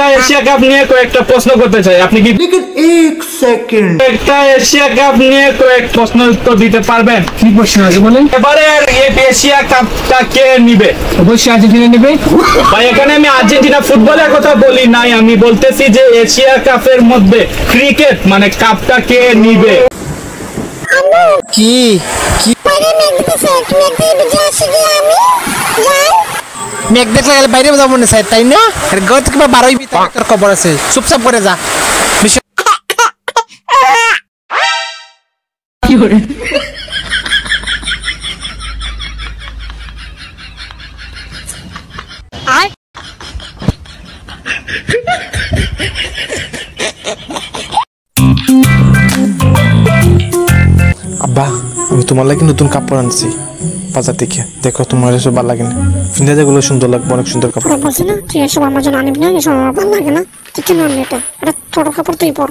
একটা Asia cup নিয়ে কয়েকটা প্রশ্ন করতে চাই, আপনি কি একটা এশিয়া কাপ নিয়ে কয়েক প্রশ্ন উত্তর দিতে পারবেন? কি প্রশ্ন আছে বলেন? এবারে এশিয়া কাপটা কে নিবে? অবশ্যই আর্জেন্টিনা নেবে। ভাই এখানে আমি আর্জেন্টিনা ফুটবলের কথা বলি নাই, আমি বলতেছি যে এশিয়া কাপের মধ্যে ক্রিকেট মানে কাপটা কে নিবে? কি মেঘ দেখলে গেলে বাইরে যাবো না স্যার, তাই না? ঘর থেকে বারোই তোর খবর আছে, চুপচাপ করে যা। কি করে আব্বা, আমি তোমার লাগে নতুন কাপড় আনছি বাজার থেকে, দেখো তোমার এসব ভালো লাগে না, ফিন্দা যেগুলো সুন্দর লাগবে, অনেক সুন্দর কাপড়। বলছি না তুই এসব আমার জন্য আনবি না, এসব আমার ভালো লাগে না, তুই কেন আনবি? এটা তোর কাপড়, তুই পর।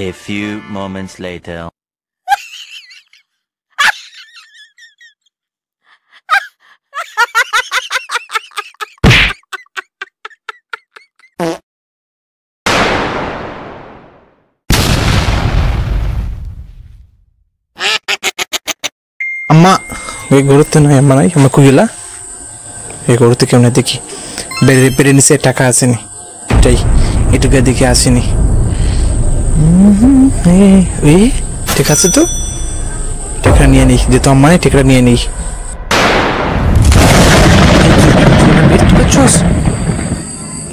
A few moments later. আম্মা এই গরুতে নয়, আম্মা নাই, আমরা কুইলা এই গরুতে কেমন দেখি বেড়ে বেড়ে নিচে টাকা আসেনি, এটাই এটুকু দেখে আসেনি। ঠিক আছে তো, টেকরা নিয়ে নিই, যেহেতু আম্মা নেই টেকরা নিয়ে নিই।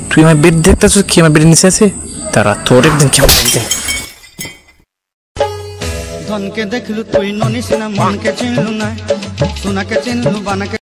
তুই আমার বেড দেখতেছ কি আমার বেডের নিচে আছে? তারা তোর একদিন কেমন লাগছে। ধনকে দেখলু তুই ননিস না, মনকে চিনলু না, সোনাকে চিনলু বানাকে